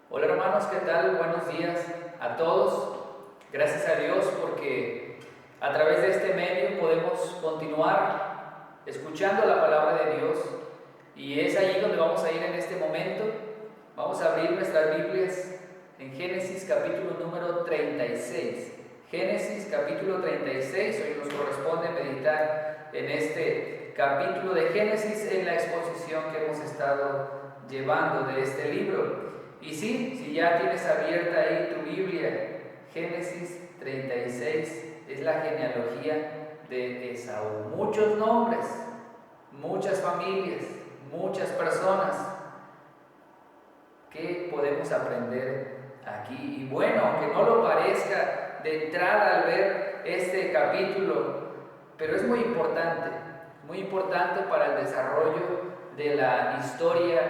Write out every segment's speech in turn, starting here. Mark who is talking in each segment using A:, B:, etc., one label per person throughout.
A: Hola hermanos, ¿qué tal? Buenos días a todos. Gracias a Dios porque a través de este medio podemos continuar escuchando la palabra de Dios y es allí donde vamos a ir en este momento. Vamos a abrir nuestras Biblias en Génesis capítulo número 36. Génesis capítulo 36, hoy nos corresponde meditar en este capítulo de Génesis en la exposición que hemos estado llevando de este libro. Y sí, si ya tienes abierta ahí tu Biblia, Génesis 36 es la genealogía de Esaú. Muchos nombres, muchas familias, muchas personas. ¿Qué podemos aprender aquí? Y bueno, aunque no lo parezca de entrada al ver este capítulo, pero es muy importante para el desarrollo de la historia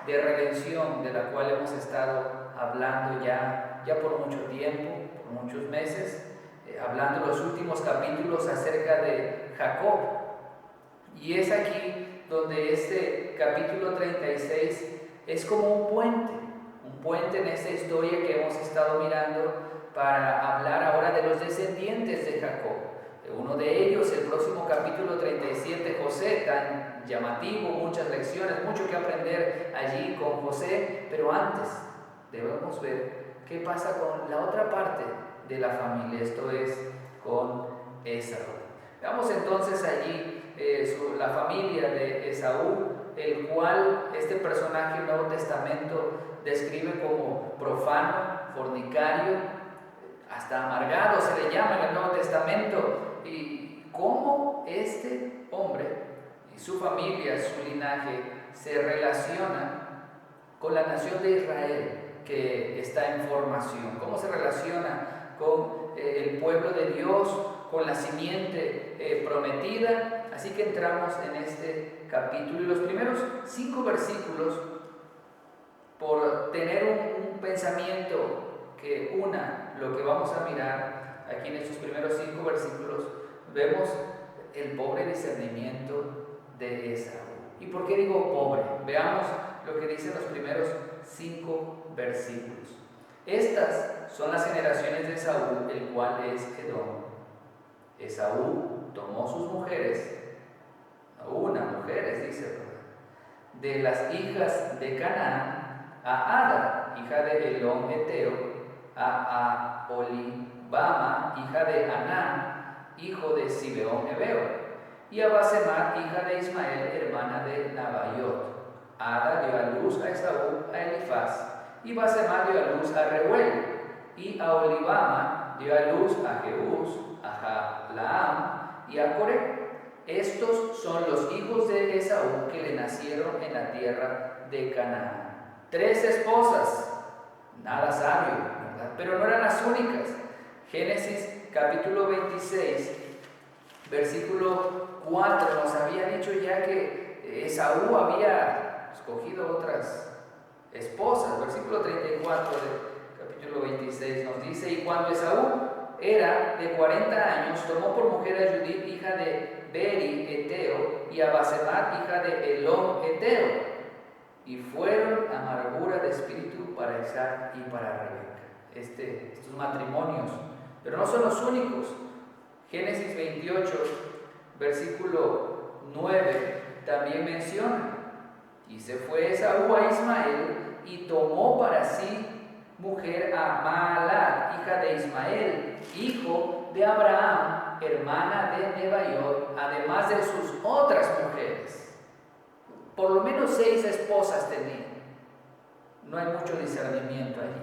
A: de redención de la cual hemos estado hablando ya por mucho tiempo, por muchos meses, hablando los últimos capítulos acerca de Jacob. Y es aquí donde este capítulo 36 es como un puente en esta historia que hemos estado mirando para hablar ahora de los descendientes de Jacob. Uno de ellos, el próximo capítulo 37, José, tan llamativo, muchas lecciones, mucho que aprender allí con José, pero antes debemos ver qué pasa con la otra parte de la familia, esto es, con Esaú. Veamos entonces allí la familia de Esaú, el cual este personaje del Nuevo Testamento describe como profano, fornicario, hasta amargado se le llama en el Nuevo Testamento. Y cómo este hombre y su familia, su linaje, se relaciona con la nación de Israel que está en formación, cómo se relaciona con el pueblo de Dios, con la simiente prometida. Así que entramos en este capítulo y los primeros 5 versículos, por tener un pensamiento que una lo que vamos a mirar aquí en estos primeros 5 versículos, vemos el pobre discernimiento de Esaú. ¿Y por qué digo pobre? Veamos lo que dicen los primeros 5 versículos. Estas son las generaciones de Esaú, el cual es Edom. Esaú tomó sus mujeres, mujeres, dice, de las hijas de Canaán, a Ada, hija de Elón Eteo, a Olibama, hija de Anán, hijo de Sibeón Ebeo, y a Basemat, hija de Ismael, hermana de Nabaiot. Ada dio a luz a Esaú, a Elifaz, y Basemat dio a luz a Reuel, y a Olibama dio a luz a Jeús, a Jalaam y a Coré. Estos son los hijos de Esaú que le nacieron en la tierra de Canaán. 3 esposas, nada sabio, ¿verdad? Pero no eran las únicas. Génesis capítulo 26, versículo 4, nos había dicho ya que Esaú había escogido otras esposas. Versículo 34 del capítulo 26 nos dice: y cuando Esaú era de 40 años, tomó por mujer a Judith, hija de Beri Eteo, y a Basemat, hija de Elón Eteo, y fueron amargura de espíritu para Isaac y para Rebeca. Estos matrimonios, pero no son los únicos. Génesis 28, versículo 9, también menciona: y se fue Esaú a Ismael y tomó para sí mujer a Mahalat, hija de Ismael, hijo de Abraham, hermana de Nebaiot, además de sus otras mujeres. Por lo menos 6 esposas tenía. No hay mucho discernimiento allí.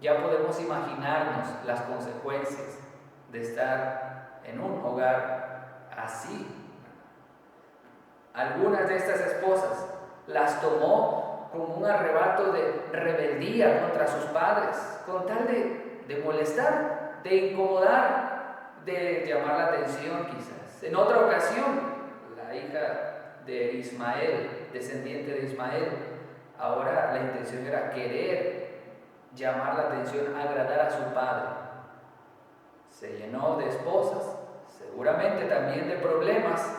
A: Ya podemos imaginarnos las consecuencias de estar en un hogar así. Algunas de estas esposas las tomó como un arrebato de rebeldía contra sus padres, con tal de molestar, de incomodar, de llamar la atención quizás. En otra ocasión, la hija de Ismael, descendiente de Ismael, ahora la intención era querer llamar la atención, agradar a su padre. Se llenó de esposas, seguramente también de problemas.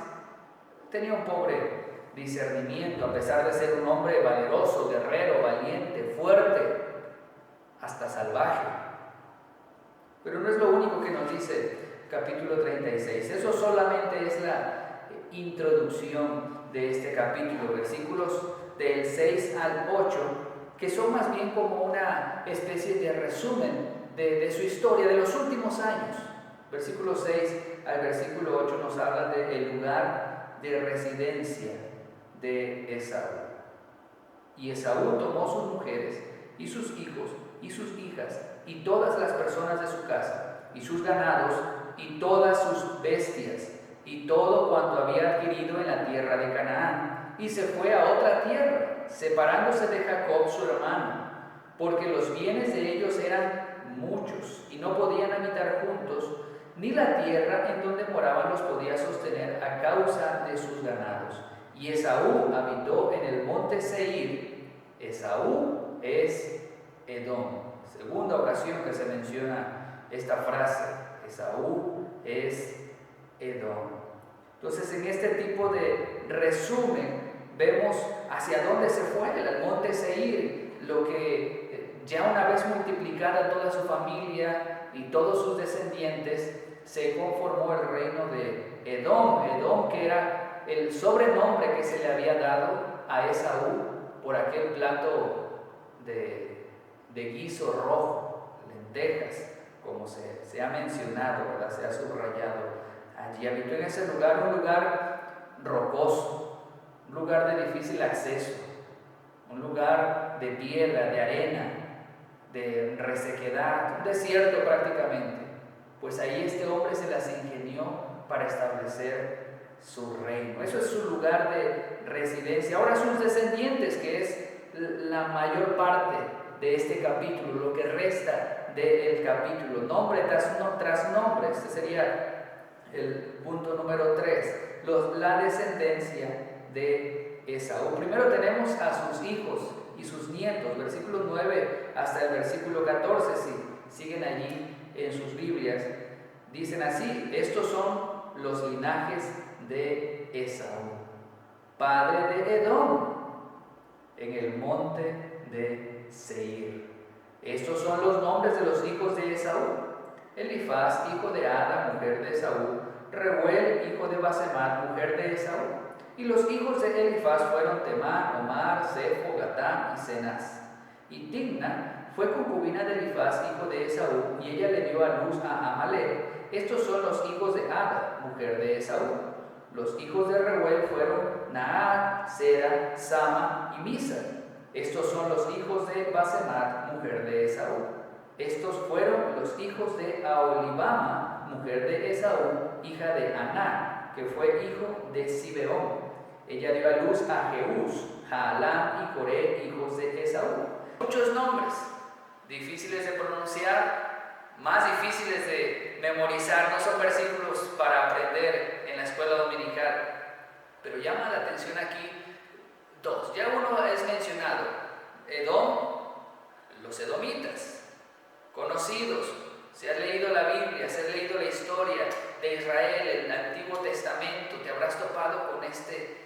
A: Tenía un pobre discernimiento, a pesar de ser un hombre valeroso, guerrero, valiente, fuerte. hasta salvaje. Pero no es lo único que nos dice capítulo 36. Eso solamente es la introducción de este capítulo, versículos del 6 al 8, que son más bien como una especie de resumen de su historia de los últimos años. Versículo 6 al versículo 8 nos habla del lugar de residencia de Esaú. Y Esaú tomó sus mujeres y sus hijos y sus hijas y todas las personas de su casa y sus ganados y todas sus bestias y todo cuanto había adquirido en la tierra de Canaán, y se fue a otra tierra, separándose de Jacob su hermano, porque los bienes de ellos eran muchos y no podían habitar juntos, ni la tierra en donde moraban los podía sostener a causa de sus ganados. Y Esaú habitó en el monte Seir. Esaú es Edom. Segunda ocasión que se menciona esta frase. Esaú es Edom. Entonces, en este tipo de resumen vemos hacia dónde se fue, al monte Seir, lo que ya una vez multiplicada toda su familia y todos sus descendientes, se conformó el reino de Edom. Edom, que era el sobrenombre que se le había dado a Esaú por aquel plato de guiso rojo, lentejas, como se ha mencionado, ¿verdad? Se ha subrayado. Allí habitó en ese lugar, un lugar rocoso, un lugar de difícil acceso, un lugar de piedra, de arena, de resequedad, un desierto prácticamente. Pues ahí este hombre se las ingenió para establecer su reino. Eso es su lugar de residencia. Ahora sus descendientes, que es la mayor parte de este capítulo, lo que resta del capítulo, nombre tras nombre. Este sería el punto número 3, la descendencia de Esaú. Primero tenemos a sus hijos y sus nietos, versículo 9 hasta el versículo 14, si siguen allí en sus Biblias. Dicen así: estos son los linajes de Esaú, padre de Edom, en el monte de Seir. Estos son los nombres de los hijos de Esaú: Elifaz, hijo de Ada, mujer de Esaú; Reuel, hijo de Basemat, mujer de Esaú. Y los hijos de Elifaz fueron Temán, Omar, Sefo, Gatam y Cenaz. Y Timna fue concubina de Elifaz, hijo de Esaú, y ella le dio a luz a Amalek. Estos son los hijos de Ada, mujer de Esaú. Los hijos de Reuel fueron Nahat, Sera, Sama y Misa. Estos son los hijos de Basemat, mujer de Esaú. Estos fueron los hijos de Aholibama, mujer de Esaú, hija de Aná, que fue hijo de Sibeón. Ella dio a luz a Jeús, Jaalam y Coré, hijos de Esaú. Muchos nombres, difíciles de pronunciar, más difíciles de memorizar. No son versículos para aprender en la escuela dominical, pero llama la atención aquí dos. Ya uno es mencionado: Edom, los edomitas, conocidos. Si has leído la Biblia, si has leído la historia de Israel, el Antiguo Testamento, te habrás topado con este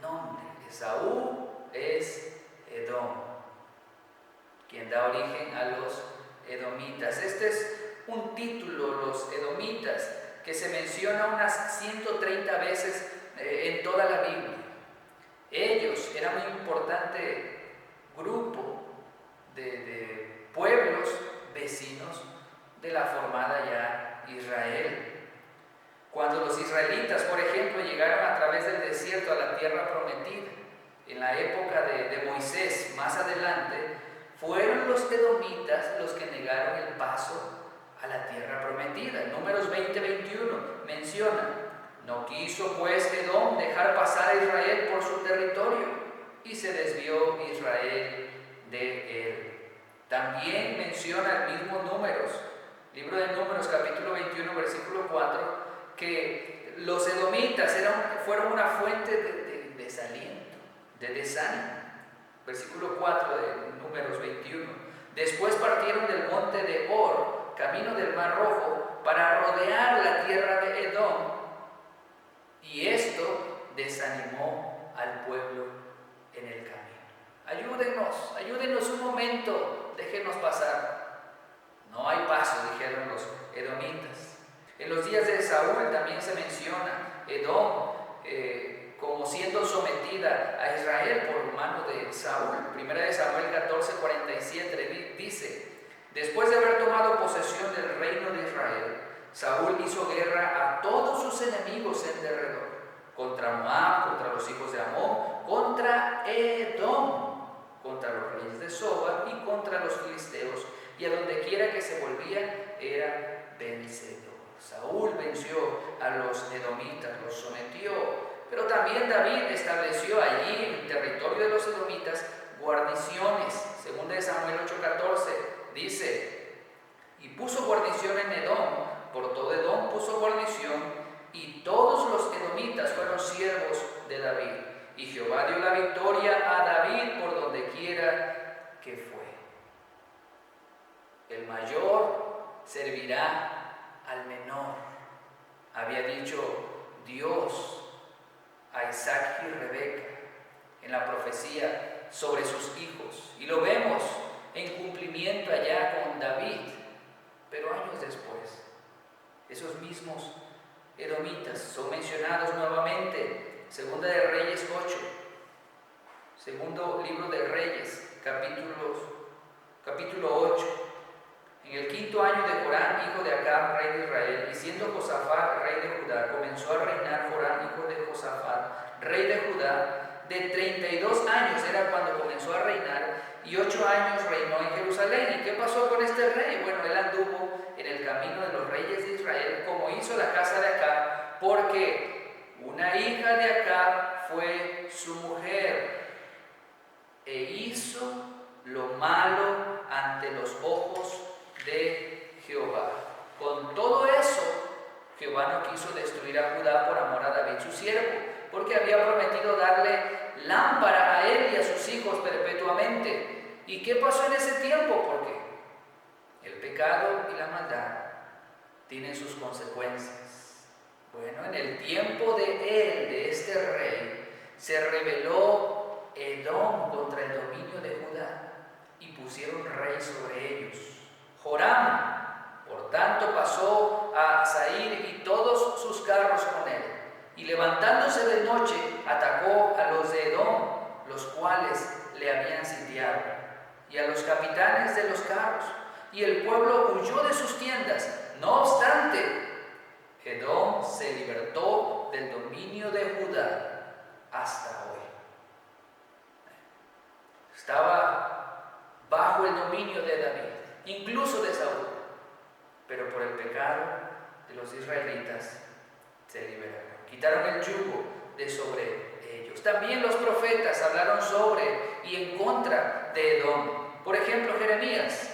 A: nombre. Esaú es Edom, quien da origen a los edomitas. Este es un título, los edomitas, que se menciona unas 130 veces en toda la Biblia. Ellos eran un importante grupo de pueblos vecinos de la formada ya Israel. Cuando los israelitas, por ejemplo, llegaron a través del desierto a la tierra prometida, en la época de Moisés, más adelante, fueron los edomitas los que negaron el paso a la tierra prometida. En Números 20-21 menciona: no quiso pues Edom dejar pasar a Israel por su territorio, y se desvió Israel de él. También menciona el mismo Números, libro de Números, capítulo 21, versículo 4, que los edomitas fueron una fuente de desaliento, de desánimo. Versículo 4 de Números 21. Después partieron del monte de Or, camino del Mar Rojo, para rodear la tierra de Edom, y esto desanimó al pueblo en el camino. Ayúdenos un momento, déjenos pasar. No hay paso, dijeron los edomitas. En los días de Saúl también se menciona Edom como siendo sometida a Israel por mano de Saúl. Primera de Samuel 14:47 dice: después de haber tomado posesión del reino de Israel, Saúl hizo guerra a todos sus enemigos en derredor, contra Moab, contra los hijos de Amón, contra Edom, contra los reyes de Soba y contra los filisteos, y a donde quiera que se volvía era vencedor. Saúl venció a los edomitas, los sometió, pero también David estableció allí en el territorio de los edomitas guarniciones. Segunda de Samuel 8:14 dice: y puso guarnición en Edom, por todo Edom puso guarnición, y todos los edomitas fueron siervos de David. Y Jehová dio la victoria a David por donde quiera que fue. El mayor servirá al menor, había dicho Dios a Isaac y Rebeca en la profecía sobre sus hijos, y lo vemos en cumplimiento allá con David. Pero años después, esos mismos edomitas son mencionados nuevamente. Segunda de Reyes 8, segundo libro de Reyes, capítulo 8. En el 5.º año de Jorán, hijo de Acab, rey de Israel, y siendo Josafat, rey de Judá, comenzó a reinar Jorán, hijo de Josafat, rey de Judá. De 32 años era cuando comenzó a reinar, y 8 años reinó en Jerusalén. ¿Y qué pasó con este rey? Bueno, él anduvo en el camino de los reyes de Israel, como hizo la casa de Acab, porque una hija de Acab fue su mujer, e hizo lo malo ante los ojos de Jehová. Con todo eso, Jehová no quiso destruir a Judá por amor a David su siervo, porque había prometido darle lámpara a él y a sus hijos perpetuamente. ¿Y qué pasó en ese tiempo? Porque el pecado y la maldad tienen sus consecuencias. Bueno, en el tiempo de él, de este rey, se rebeló Edom contra el dominio de Judá y pusieron rey sobre ellos. Joram, por tanto, pasó a Zair y todos sus carros con él, y levantándose de noche atacó a los de Edom, los cuales le habían sitiado, y a los capitanes de los carros, y el pueblo huyó de sus tiendas. No obstante, Edom se libertó del dominio de Judá hasta hoy. Estaba bajo el dominio de David, incluso de Saúl, pero por el pecado de los israelitas se liberaron, quitaron el yugo de sobre ellos. También los profetas hablaron sobre y en contra de Edom. Por ejemplo, Jeremías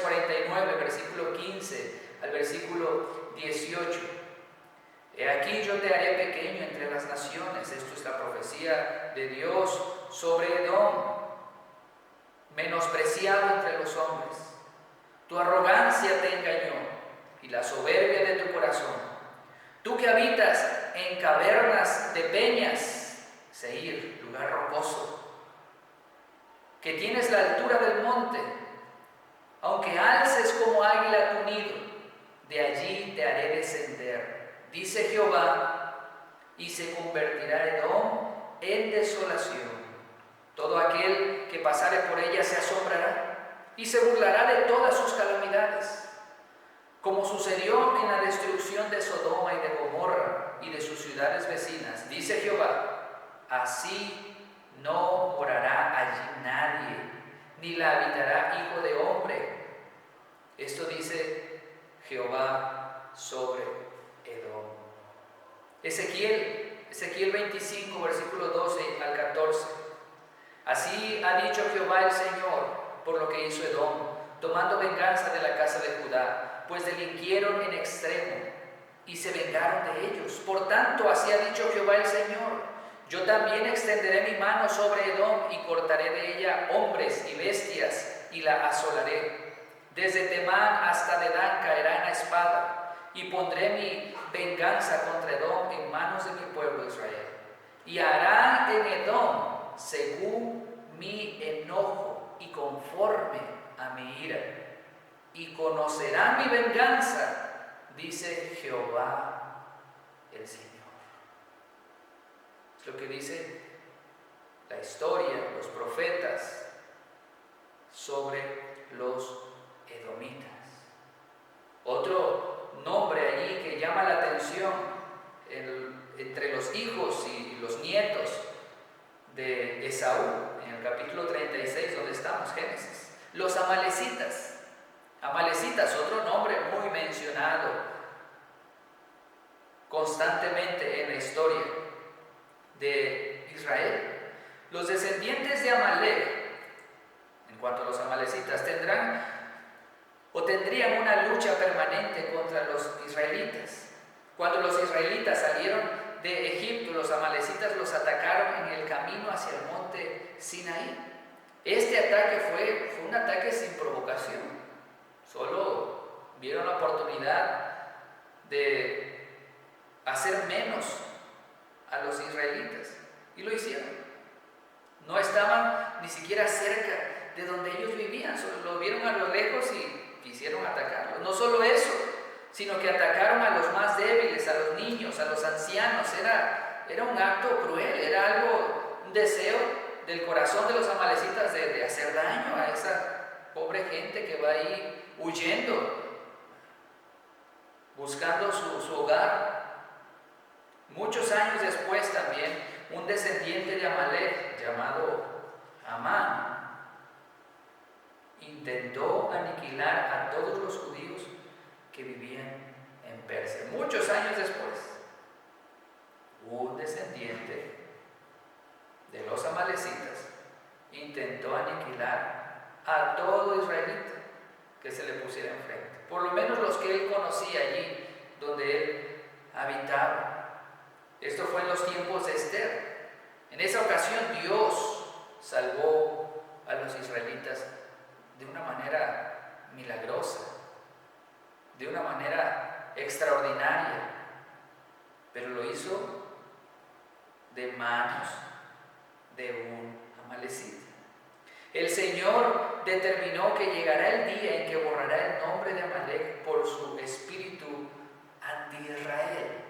A: 49, versículo 15 al versículo 18. He aquí yo te haré pequeño entre las naciones. Esto es la profecía de Dios sobre Edom, menospreciado entre los hombres. Tu arrogancia te engañó y la soberbia de tu corazón. Tú que habitas en cavernas de peñas, Seir, lugar rocoso, que tienes la altura del monte, aunque alces como águila tu nido, de allí te haré descender, dice Jehová, y se convertirá Edom en desolación. Todo aquel que pasare por ella se asombrará y se burlará de todas sus calamidades, como sucedió en la destrucción de Sodoma y de Gomorra y de sus ciudades vecinas, dice Jehová, así no morará allí nadie, ni la habitará hijo de hombre. Esto dice Jehová sobre Edom. Ezequiel 25, versículo 12 al 14. Así ha dicho Jehová el Señor por lo que hizo Edom, tomando venganza de la casa de Judá, pues delinquieron en extremo y se vengaron de ellos. Por tanto, así ha dicho Jehová el Señor, yo también extenderé mi mano sobre Edom y cortaré de ella hombres y bestias y la asolaré. Desde Temán hasta Dedán caerá en la espada, y pondré mi venganza contra Edom en manos de mi pueblo Israel. Y harán en Edom según mi enojo y conforme a mi ira. y conocerán mi venganza, dice Jehová el Señor. Es lo que dice la historia, los profetas, sobre los edomitas. Otro nombre allí que llama la atención entre los hijos y los nietos de Esaú, en el capítulo 36 donde estamos, Génesis. Los amalecitas. Amalecitas, otro nombre muy mencionado constantemente en la historia de Israel. Los descendientes de Amalek, en cuanto a los amalecitas, tendrían una lucha permanente contra los israelitas. Cuando los israelitas salieron de Egipto, los amalecitas los atacaron en el camino hacia el monte Sinaí. Este ataque fue un ataque sin provocación. Solo vieron la oportunidad de hacer menos a los israelitas y lo hicieron. No estaban ni siquiera cerca de donde ellos vivían, solo lo vieron a lo lejos y quisieron atacarlos. No solo eso, sino que atacaron a los más débiles, a los niños, a los ancianos. Era un acto cruel, era un deseo del corazón de los amalecitas de hacer daño a esa pobre gente que va ahí huyendo, buscando su hogar. Muchos años después también, un descendiente de Amalek llamado Amán intentó aniquilar a todos los judíos que vivían en Persia. Muchos años después, un descendiente de los amalecitas intentó aniquilar a todo israelita que se le pusiera enfrente, por lo menos los que él conocía allí donde él habitaba. Esto fue en los tiempos de Esther. En esa ocasión Dios salvó a los israelitas de una manera milagrosa, de una manera extraordinaria, pero lo hizo de manos de un amalecita. El Señor determinó que llegará el día en que borrará el nombre de Amalek por su espíritu anti-Israel.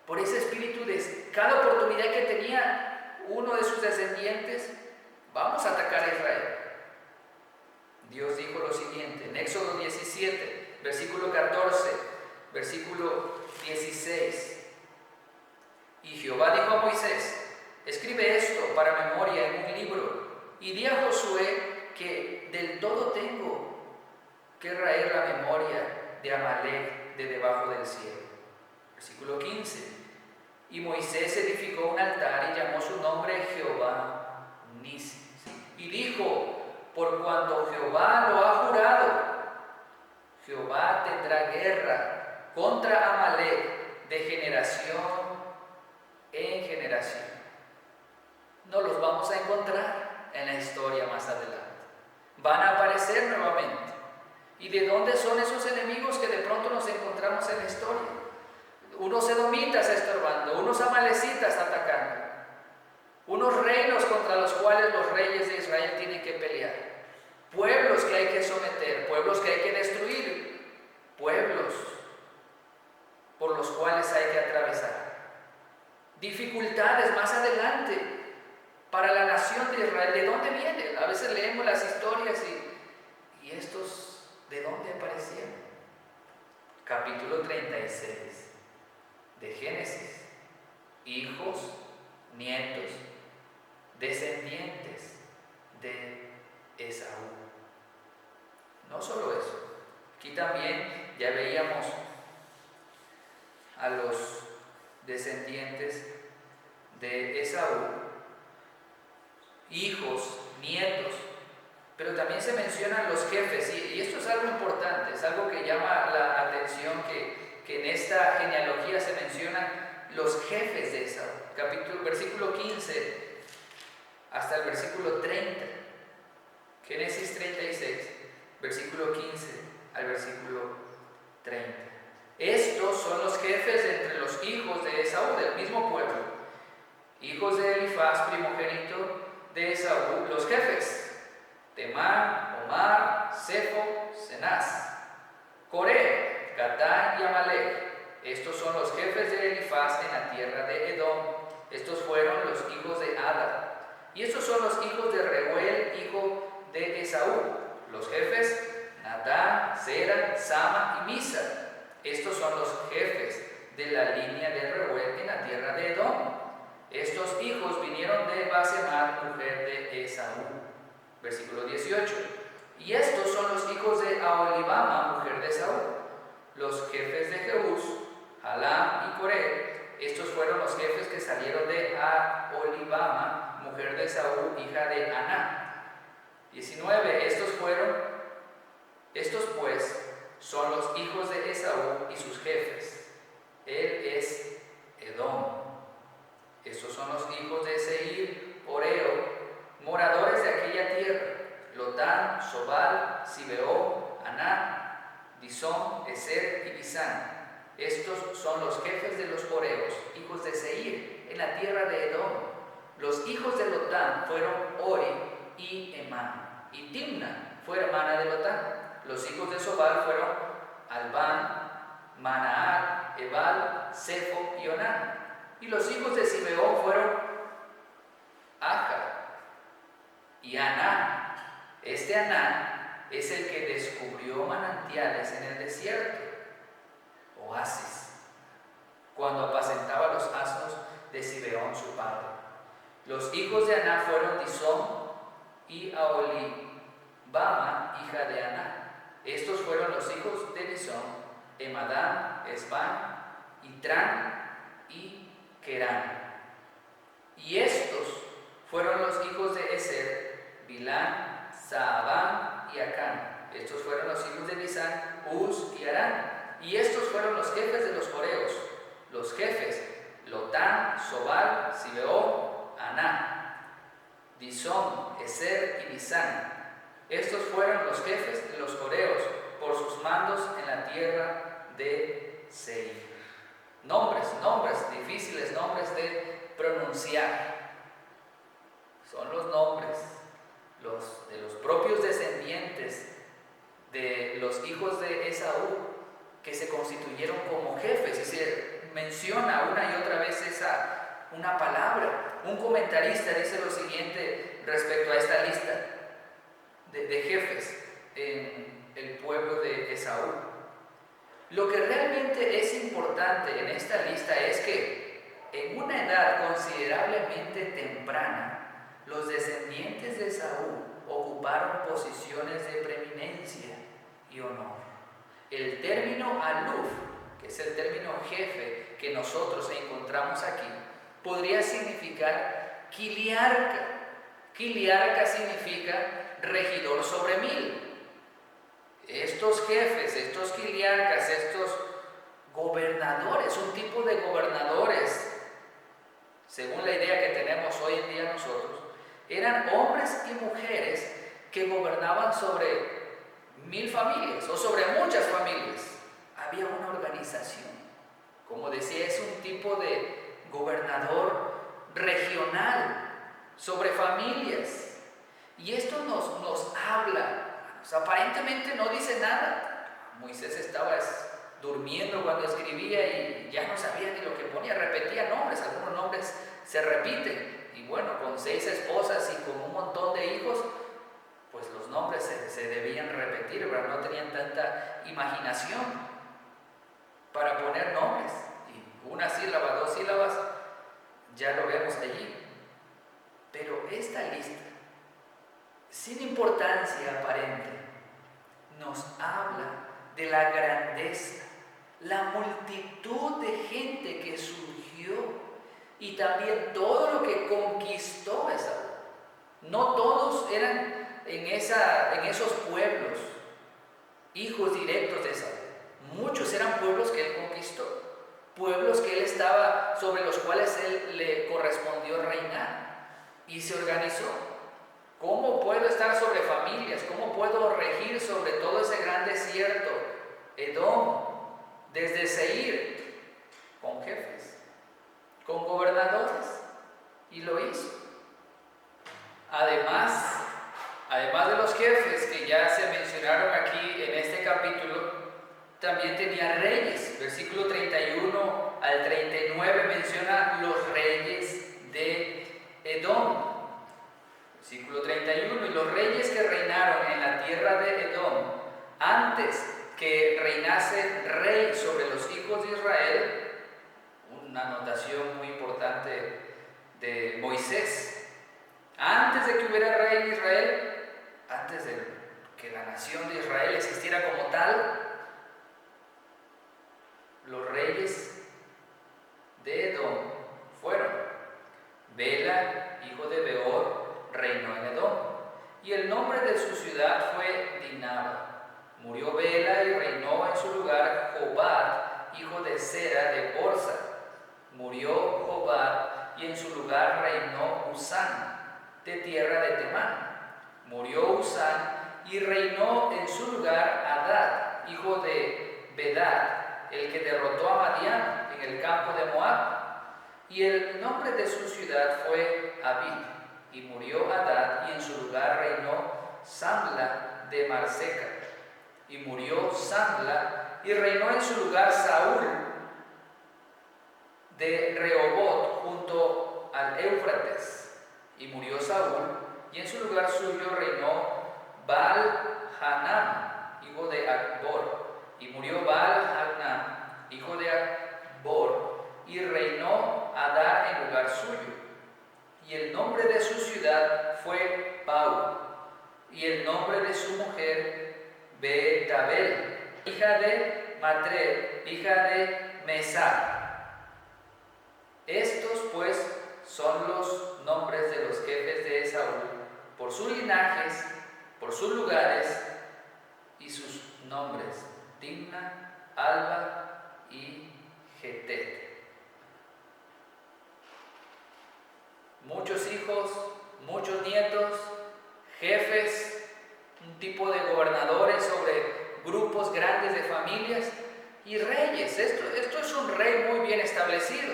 A: Por ese espíritu de cada oportunidad que tenía uno de sus descendientes, vamos a atacar a Israel. Dios dijo lo siguiente en Éxodo 17, versículo 14, versículo 16. Y Jehová dijo a Moisés: escribe esto para memoria en un libro, y di a Josué que del todo tengo que raer la memoria de Amalek de debajo del cielo. Versículo 15. Y Moisés edificó un altar y llamó su nombre Jehová Nisi. Y dijo: por cuanto Jehová lo ha jurado, Jehová tendrá guerra contra Amalek de generación en generación. No los vamos a encontrar en la historia más adelante. Van a aparecer nuevamente. ¿Y de dónde son esos enemigos que de pronto nos encontramos en la historia? Unos edomitas estorbando, unos amalecitas atacando, unos reinos contra los cuales los reyes de Israel tienen que pelear, pueblos que hay que someter, pueblos que hay que destruir, pueblos por los cuales hay que atravesar, dificultades más adelante para la nación de Israel. ¿De dónde vienen? A veces leemos las historias y estos, ¿de dónde aparecieron? Capítulo 36 de Génesis: hijos, nietos, descendientes de Esaú. No solo eso, aquí también ya veíamos a los descendientes de Esaú, hijos, nietos, pero también se mencionan los jefes, y esto es algo importante, es algo que llama la atención, que en esta genealogía se mencionan los jefes de Esaú. Versículo 15 hasta el versículo 30. Génesis 36, versículo 15 al versículo 30. Estos son los jefes entre los hijos de Esaú, del mismo pueblo. Hijos de Elifaz, primogénito de Esaú, los jefes: Temán, Omar, Sefo, Cenaz. Coré, Gatán y Amalek. Estos son los jefes de Elifaz en la tierra de Edom. Estos fueron los hijos de Ada. Y estos son los hijos de Reuel, hijo de Esaú. Los jefes, Natán, Zera, Sama y Misa. Estos son los jefes de la línea de Reuel en la tierra de Edom. Estos hijos vinieron de Basemat, mujer de Esaú. Versículo 18. Y estos son los hijos de Aholibama, mujer de Esaú. Los jefes de Jeús, Halam y Coré. Estos fueron los jefes que salieron de Aholibama, mujer de Esaú, hija de Aná. 19. Estos pues son los hijos de Esaú y sus jefes. Él es Edom. Estos son los hijos de Seir, Oreo, moradores de aquella tierra: Lotán, Sobal, Sibeo, Aná, Disón, Ezer y Disán. Estos son los jefes de los Oreos, hijos de Seir, en la tierra de Edom. Los hijos de Lotán fueron Ori y Emán, y Timna fue hermana de Lotán. Los hijos de Sobal fueron Albán, Manaat, Ebal, Sefo y Onán. Y los hijos de Sibeón fueron Aja y Aná. Este Aná es el que descubrió manantiales en el desierto, oasis, cuando apacentaba los asnos de Sibeón su padre. Los hijos de Aná fueron Disón y Aholibama, hija de Aná. Estos fueron los hijos de Disón: Emadán, Esbán, Itrán y Querán. Y estos fueron los hijos de Ezer: Bilán, Saabán y Acán. Estos fueron los hijos de Disán: Uz y Arán. Y estos fueron los jefes de los Coreos. Los jefes: Lotán, Sobal, Sibeón, Aná, Disón, Ezer y Disán. Estos fueron los jefes de los Coreos por sus mandos en la tierra de Seir. Nombres difíciles, nombres de pronunciar. Son los nombres de los propios descendientes de los hijos de Esaú, que se constituyeron como jefes. Y se menciona una y otra vez una palabra. Un comentarista dice lo siguiente respecto a esta lista de jefes en el pueblo de Esaú. Lo que realmente es importante en esta lista es que en una edad considerablemente temprana, los descendientes de Esaú ocuparon posiciones de preeminencia y honor. El término aluf, que es el término jefe que nosotros encontramos aquí, podría significar quiliarca. Quiliarca significa regidor sobre 1000. Estos jefes, estos quiliarcas, estos gobernadores, un tipo de gobernadores, según la idea que tenemos hoy en día nosotros, eran hombres y mujeres que gobernaban sobre 1000 familias o sobre muchas familias. Había una organización. Como decía, es un tipo de gobernador regional sobre familias. Y esto nos habla. Aparentemente no dice nada. Moisés estaba durmiendo cuando escribía y ya no sabía ni lo que ponía, repetía nombres, algunos nombres se repiten. Y bueno, con 6 esposas y con un montón de hijos, pues los nombres se debían repetir, pero no tenían tanta imaginación para poner nombres. Y una sílaba, 2 sílabas, ya lo vemos allí. Pero esta lista, sin importancia aparente, nos habla de la grandeza, la multitud de gente que surgió y también todo lo que conquistó Esaú. No todos eran en esos pueblos hijos directos de Esaú. Muchos eran pueblos que él conquistó, pueblos que él estaba, sobre los cuales él le correspondió reinar y se organizó. ¿Cómo puedo estar sobre familias? ¿Cómo puedo regir sobre todo ese gran desierto? Edom, desde Seir, con jefes, con gobernadores, y lo hizo. Además de los jefes que ya se mencionaron aquí en esta también tenía reyes. Versículo 31 al 39 menciona los reyes de Edom. Versículo 31, y los reyes que reinaron en la tierra de Edom, antes que reinase rey sobre los hijos de Israel, una anotación muy importante de Moisés, antes de que hubiera rey en Israel, antes de que la nación de Israel existiera como tal, los reyes de Edom fueron Bela, hijo de Beor, reinó en Edom, y el nombre de su ciudad fue Dinaba. Murió Bela y reinó en su lugar Jobad, hijo de Sera de Borsa. Murió Jobad y en su lugar reinó Usán, de tierra de Temán. Murió Usán y reinó en su lugar Hadad, hijo de Bedad, el que derrotó a Madián en el campo de Moab. Y el nombre de su ciudad fue Abid. Y murió Hadad y en su lugar reinó Samla de Marseca. Y murió Samla y reinó en su lugar Saúl de Rehobot junto al Éufrates. Y murió Saúl y en su lugar suyo reinó Baal-Hanán, hijo de Acbor. Y murió Baal-Hanán, hijo de Acbor, y reinó Hadad en lugar suyo. Y el nombre de su ciudad fue Pau, y el nombre de su mujer Betabel, hija de Matred, hija de Mesá. Estos pues son los nombres de los jefes de Esaú, por sus linajes, por sus lugares y sus nombres: Timna, Alba y Getet. Muchos hijos, muchos nietos, jefes, un tipo de gobernadores sobre grupos grandes de familias y reyes. Esto es un rey muy bien establecido.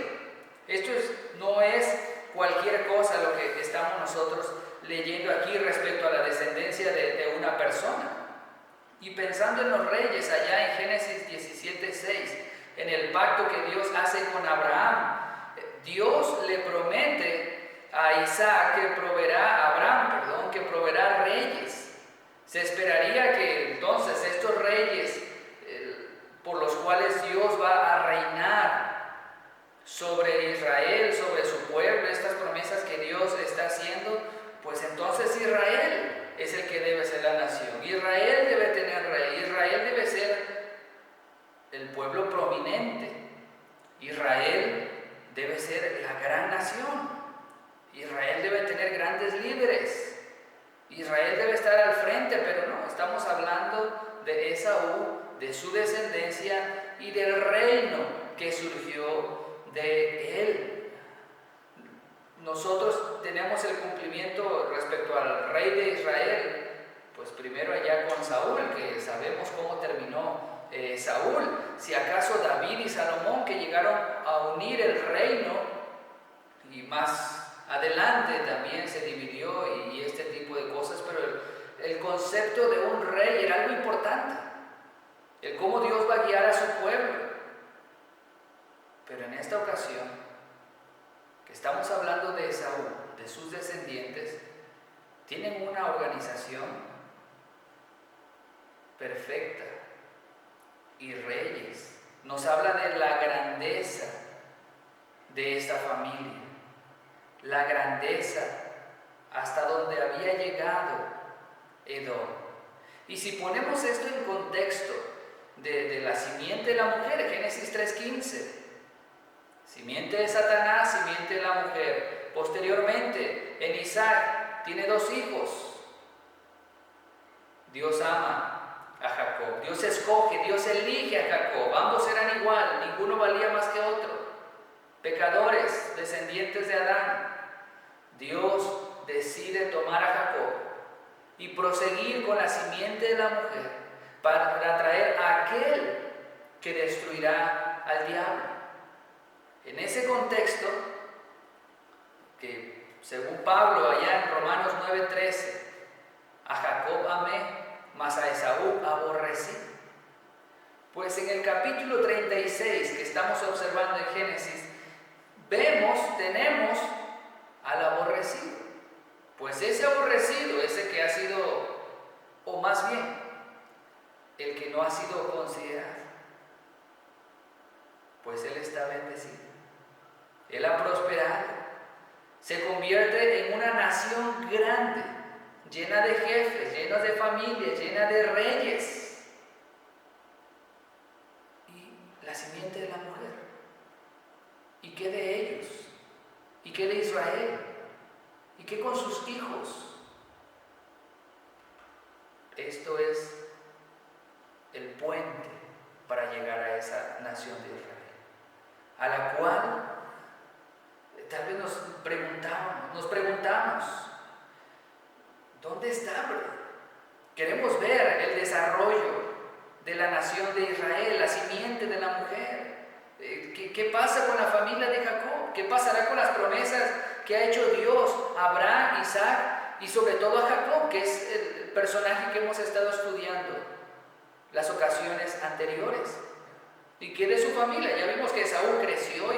A: No es cualquier cosa lo que estamos nosotros leyendo aquí respecto a la descendencia de una persona. Y pensando en los reyes allá en Génesis 17:6, en el pacto que Dios hace con Abraham, Dios le promete a Isaac que proveerá reyes. Se esperaría que entonces estos reyes por los cuales Dios va a reinar sobre Israel, sobre su pueblo, estas promesas que Dios está haciendo, pues entonces Israel es el que debe ser la nación. Israel debe tener rey, Israel debe ser el pueblo prominente, Israel debe ser la gran nación. Israel debe tener grandes líderes. Israel debe estar al frente, pero no, estamos hablando de Esaú, de su descendencia y del reino que surgió de él. Nosotros tenemos el cumplimiento respecto al rey de Israel, pues primero allá con Saúl, que sabemos cómo terminó Saúl. Si acaso David y Salomón, que llegaron a unir el reino, y más adelante también se dividió y este tipo de cosas, pero el concepto de un rey era algo importante, el cómo Dios va a guiar a su pueblo. Pero en esta ocasión, que estamos hablando de Esaú, de sus descendientes, tienen una organización perfecta y reyes. Nos habla de la grandeza de esta familia. La grandeza hasta donde había llegado Edom. Y si ponemos esto en contexto de la simiente de la mujer, Génesis 3:15, simiente de Satanás, simiente de la mujer. Posteriormente, en Isaac tiene 2 hijos. Dios ama a Jacob, Dios escoge, Dios elige a Jacob. Ambos eran igual, ninguno valía más que otro. Pecadores, descendientes de Adán. Dios decide tomar a Jacob y proseguir con la simiente de la mujer para traer a aquel que destruirá al diablo. En ese contexto, que según Pablo allá en Romanos 9:13, a Jacob amé, mas a Esaú aborrecí. Pues en el capítulo 36 que estamos observando en Génesis, tenemos al aborrecido. Pues ese aborrecido, ese que ha sido, o más bien, el que no ha sido considerado, pues él está bendecido. Él ha prosperado. Se convierte en una nación grande, llena de jefes, llena de familias, llena de reyes. Y la simiente de la mujer. ¿Y qué de ellos? ¿Y qué de Israel? ¿Y qué con sus hijos? Esto es el puente para llegar a esa nación de Israel, a la cual tal vez nos preguntamos, ¿dónde está, verdad? Queremos ver el desarrollo de la nación de Israel, la simiente de la mujer. ¿Qué pasa con la familia de Jacob? ¿Qué pasará con las promesas que ha hecho Dios a Abraham, Isaac y sobre todo a Jacob, que es el personaje que hemos estado estudiando las ocasiones anteriores? ¿Y qué de su familia? Ya vimos que Esaú creció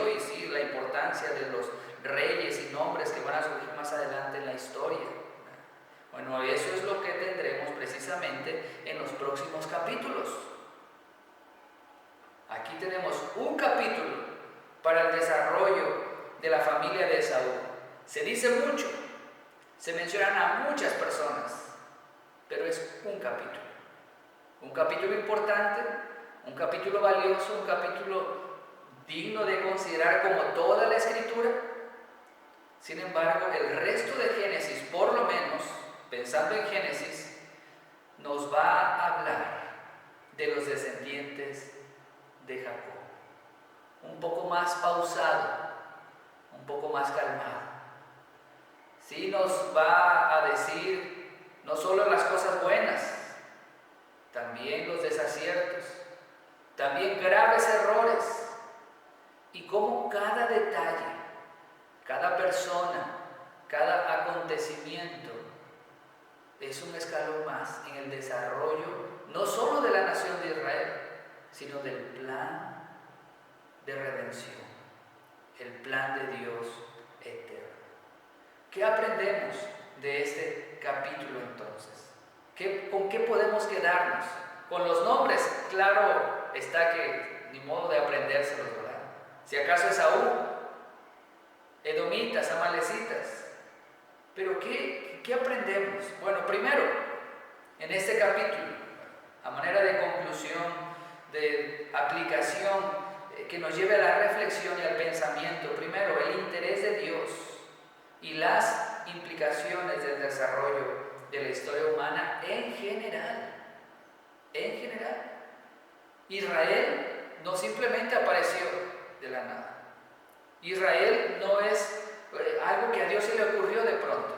A: y sí, la importancia de los reyes y nombres que van a surgir más adelante en la historia. Bueno, eso es lo que tendremos precisamente en los próximos capítulos. Aquí tenemos un capítulo para el desarrollo de la familia de Esaú. Se dice mucho, se mencionan a muchas personas, pero es un capítulo importante, un capítulo valioso, un capítulo digno de considerar como toda la Escritura. Sin embargo, el resto de Génesis, por lo menos, pensando en Génesis, nos va a hablar de los descendientes de Jacob. Un poco más pausado, un poco más calmado. Sí nos va a decir no solo las cosas buenas, también los desaciertos, también graves errores, y cómo cada detalle, cada persona, cada acontecimiento es un escalón más en el desarrollo no solo de la nación de Israel, sino del plan de redención, el plan de Dios eterno. ¿Qué aprendemos de este capítulo entonces? ¿Con qué podemos quedarnos? Con los nombres, claro está que ni modo de aprendérselos, ¿verdad? Si acaso Esaú, edomitas, amalecitas. Pero ¿qué aprendemos? Bueno, primero, en este capítulo, a manera de conclusión, de aplicación, que nos lleve a la reflexión y al pensamiento, primero, el interés de Dios y las implicaciones del desarrollo de la historia humana en general. En general. Israel no simplemente apareció de la nada. Israel no es algo que a Dios se le ocurrió de pronto.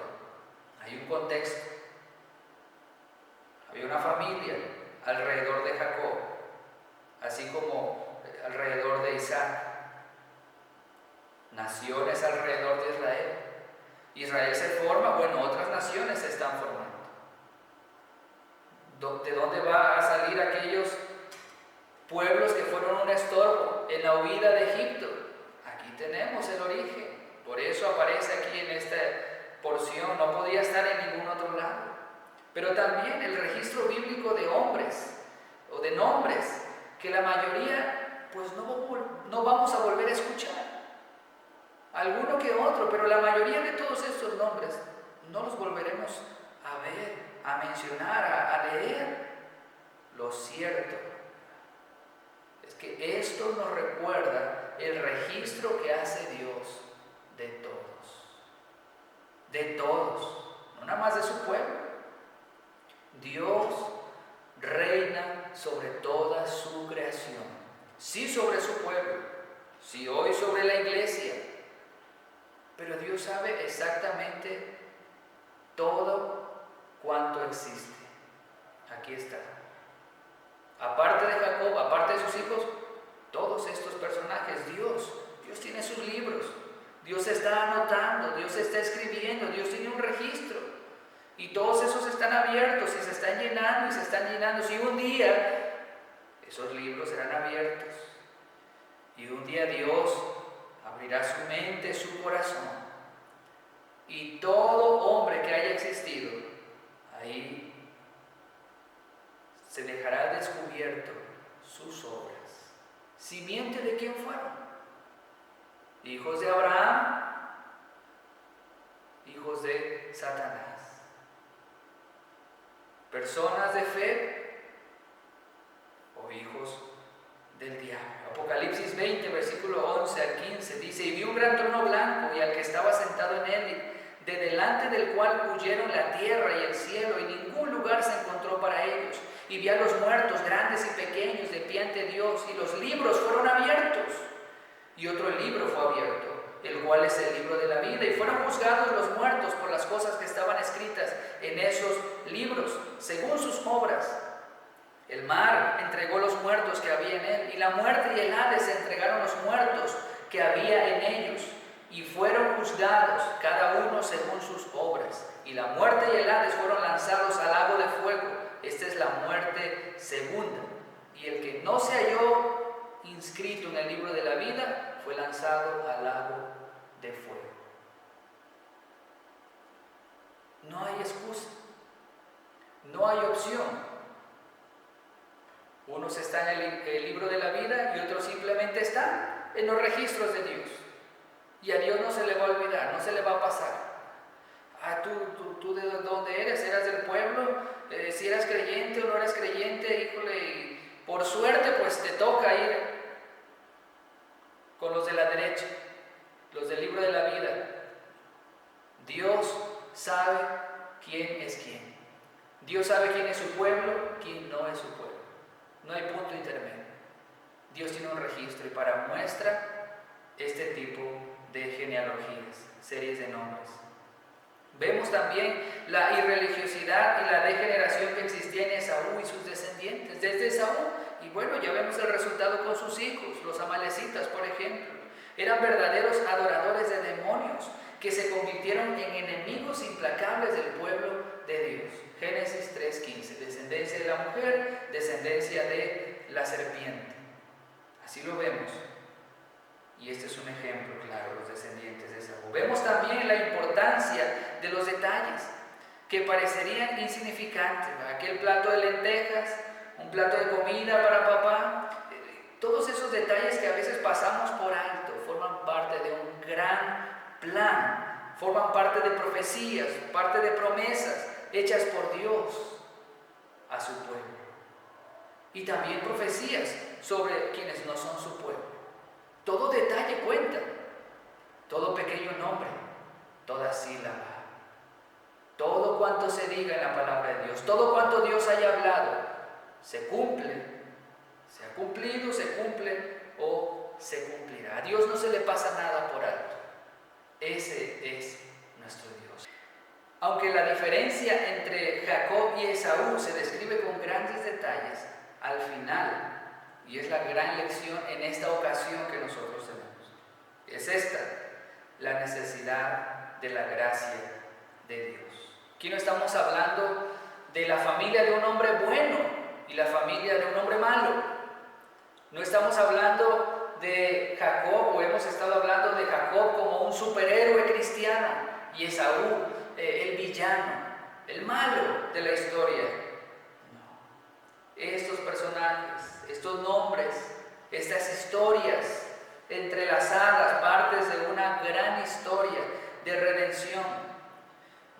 A: Hay un contexto. Había una familia alrededor de Jacob, así como alrededor de Isaac. Naciones alrededor de Israel. Israel se forma, bueno, otras naciones se están formando. ¿De dónde va a salir aquellos pueblos que fueron un estorbo en la huida de Egipto? Aquí tenemos el origen. Por eso aparece aquí en esta porción. No podía estar en ningún otro lado. Pero también el registro bíblico de hombres o de nombres que la mayoría pues no vamos a volver a escuchar. Alguno que otro, pero la mayoría de todos estos nombres no los volveremos a ver, a mencionar, a leer. Lo cierto es que esto nos recuerda el registro que hace Dios de todos, no nada más de su pueblo. Dios reina sobre toda su creación, sí sobre su pueblo, sí hoy sobre la iglesia, pero Dios sabe exactamente todo cuanto existe. Aquí está. Aparte de Jacob, aparte de sus hijos, todos estos personajes, Dios tiene sus libros, Dios está anotando, Dios está escribiendo, Dios tiene un registro, y todos esos están abiertos y se están llenando y se están llenando. Si un día Esos libros serán abiertos y un día Dios abrirá su mente, su corazón, y todo hombre que haya existido, ahí se dejará descubierto sus obras. ¿Simiente de quién fueron? Hijos de Abraham, hijos de Satanás. Personas de fe o hijos del diablo. Apocalipsis 20, versículo 11 al 15 dice: y vi un gran trono blanco y al que estaba sentado en él, de delante del cual huyeron la tierra y el cielo, y ningún lugar se encontró para ellos. Y vi a los muertos, grandes y pequeños, de pie ante Dios, y los libros fueron abiertos. Y otro libro fue abierto, el cual es el libro de la vida, y fueron juzgados los muertos por las cosas que estaban escritas en esos libros, según sus obras. El mar entregó los muertos que había en él, y la muerte y el Hades entregaron los muertos que había en ellos, y fueron juzgados cada uno según sus obras. Y la muerte y el Hades fueron lanzados al lago de fuego. Esta es la muerte segunda. Y el que no se halló inscrito en el libro de la vida fue lanzado al lago de fuego. No hay excusa, no hay opción. Unos están en el libro de la vida y otros simplemente están en los registros de Dios. Y a Dios no se le va a olvidar, no se le va a pasar. ¿Tú de dónde eres? ¿Eras del pueblo? Si eras creyente o no eras creyente, híjole, por suerte pues te toca ir con los de la derecha, los del libro de la vida. Dios sabe quién es quién. Dios sabe quién es su pueblo, quién no es su pueblo. No hay punto intermedio. Dios tiene un registro y para muestra este tipo de genealogías, series de nombres. Vemos también la irreligiosidad y la degeneración que existía en Esaú y sus descendientes. Desde Esaú, y bueno, ya vemos el resultado con sus hijos, los amalecitas, por ejemplo. Eran verdaderos adoradores de demonios que se convirtieron en enemigos implacables del pueblo de Dios. Génesis 3:15, descendencia de la mujer, descendencia de la serpiente. Así lo vemos. Y este es un ejemplo claro, los descendientes de Esaú. Vemos también la importancia de los detalles que parecerían insignificantes. Aquel plato de lentejas, un plato de comida para papá, todos esos detalles que a veces pasamos por alto forman parte de un gran plan, forman parte de profecías, parte de promesas hechas por Dios a su pueblo. Y también profecías sobre quienes no son su pueblo. Todo detalle cuenta, todo pequeño nombre, toda sílaba, todo cuanto se diga en la palabra de Dios, todo cuanto Dios haya hablado, se cumple, se ha cumplido, se cumple o se cumplirá. A Dios no se le pasa nada por alto. Ese es nuestro Dios. Aunque la diferencia entre Jacob y Esaú se describe con grandes detalles, al final, y es la gran lección en esta ocasión que nosotros tenemos, es esta, la necesidad de la gracia de Dios. Aquí no estamos hablando de la familia de un hombre bueno y la familia de un hombre malo. No estamos hablando de Jacob, o hemos estado hablando de Jacob como un superhéroe cristiano y Esaú el villano, el malo de la historia. No. Estos personajes, estos nombres, estas historias entrelazadas, partes de una gran historia de redención,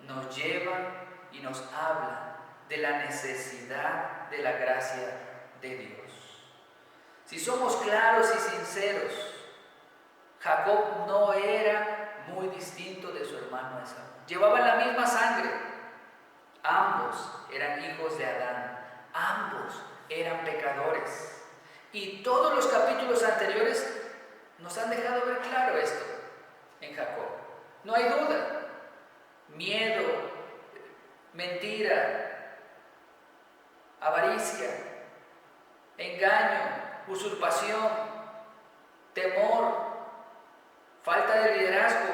A: nos llevan y nos hablan de la necesidad de la gracia de Dios. Si somos claros y sinceros, Jacob no era muy distinto de su hermano Esaú. Llevaban la misma sangre. Ambos eran hijos de Adán. Ambos eran pecadores. Y todos los capítulos anteriores nos han dejado ver claro esto en Jacob. No hay duda. Miedo, mentira, avaricia, engaño, usurpación, temor, falta de liderazgo.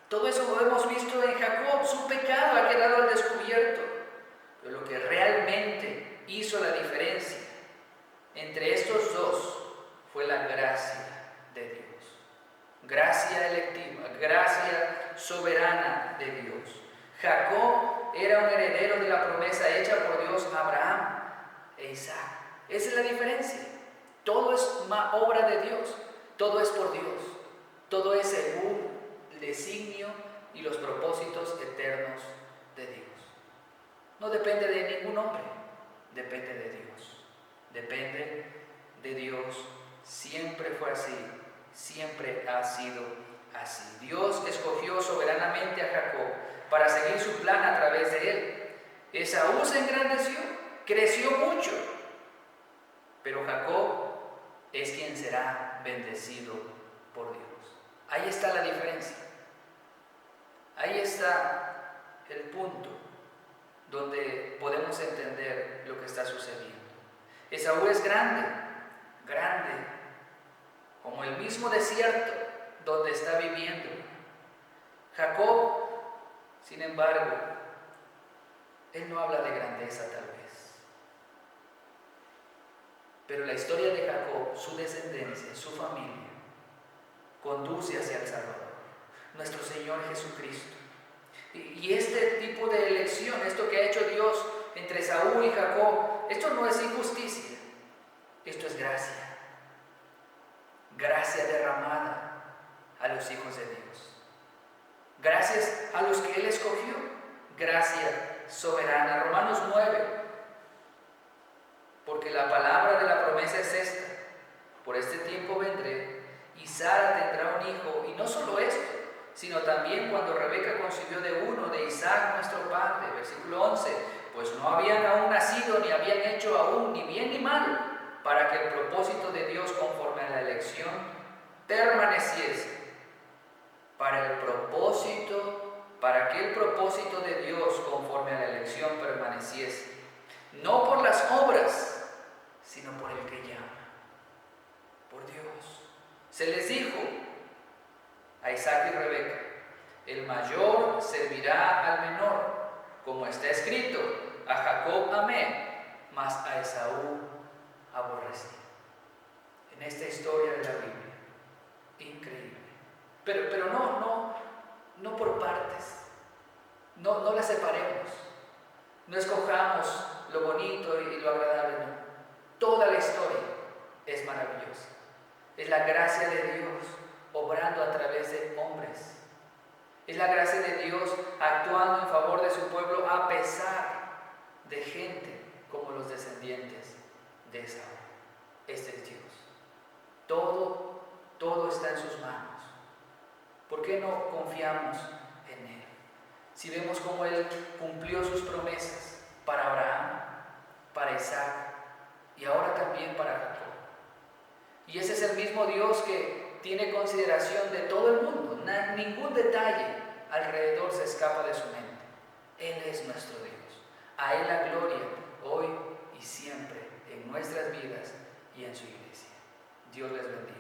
A: Todo eso lo hemos visto en Jacob. Su pecado ha quedado al descubierto. Pero lo que realmente hizo la diferencia entre estos dos fue la gracia de Dios. Gracia electiva, gracia soberana de Dios. Jacob era un heredero de la promesa hecha por Dios a Abraham e Isaac. Esa es la diferencia. Todo es obra de Dios, todo es por Dios, todo es según el designio y los propósitos eternos de Dios. No depende de ningún hombre, depende de Dios. Depende de Dios, siempre fue así, siempre ha sido así. Dios escogió soberanamente a Jacob para seguir su plan a través de él. Esaú se engrandeció, creció mucho, pero Jacob es quien será bendecido por Dios. Ahí está la diferencia. Ahí está el punto donde podemos entender lo que está sucediendo. Esaú es grande, grande, como el mismo desierto donde está viviendo. Jacob, sin embargo, él no habla de grandeza tal vez. Pero la historia de Jacob, su descendencia, su familia, conduce hacia el Salvador, nuestro Señor Jesucristo. Y este tipo de elección, esto que ha hecho Dios entre Esaú y Jacob, esto no es injusticia, esto es gracia. Gracia derramada a los hijos de Dios. Gracias a los que Él escogió. Gracia soberana. Romanos 9. Porque la palabra de la promesa es esta: por este tiempo vendré y Sara tendrá un hijo. Y no solo esto, sino también cuando Rebeca concibió de uno, de Isaac nuestro padre. Versículo 11. Pues no habían aún nacido, ni habían hecho aún ni bien ni mal, para que el propósito de Dios conforme a la elección permaneciese. Para que el propósito de Dios conforme a la elección permaneciese. No por las obras, sino por el que llama. Por Dios. Se les dijo a Isaac y Rebeca: el mayor servirá al menor, como está escrito: a Jacob amé, mas a Esaú aborrecí. En esta historia de la Biblia, increíble. Pero no por partes. No las separemos. No escojamos lo bonito y lo agradable, no. Toda la historia es maravillosa. Es la gracia de Dios obrando a través de hombres. Es la gracia de Dios actuando en favor de su pueblo a pesar de gente como los descendientes de Esaú. Este es Dios. Todo está en sus manos. ¿Por qué no confiamos en Él? Si vemos cómo Él cumplió sus promesas para Abraham, para Isaac y ahora también para Jacob. Y ese es el mismo Dios que tiene consideración de todo el mundo. Ningún detalle alrededor se escapa de su mente. Él es nuestro Dios. A Él la gloria hoy y siempre en nuestras vidas y en su iglesia. Dios les bendiga.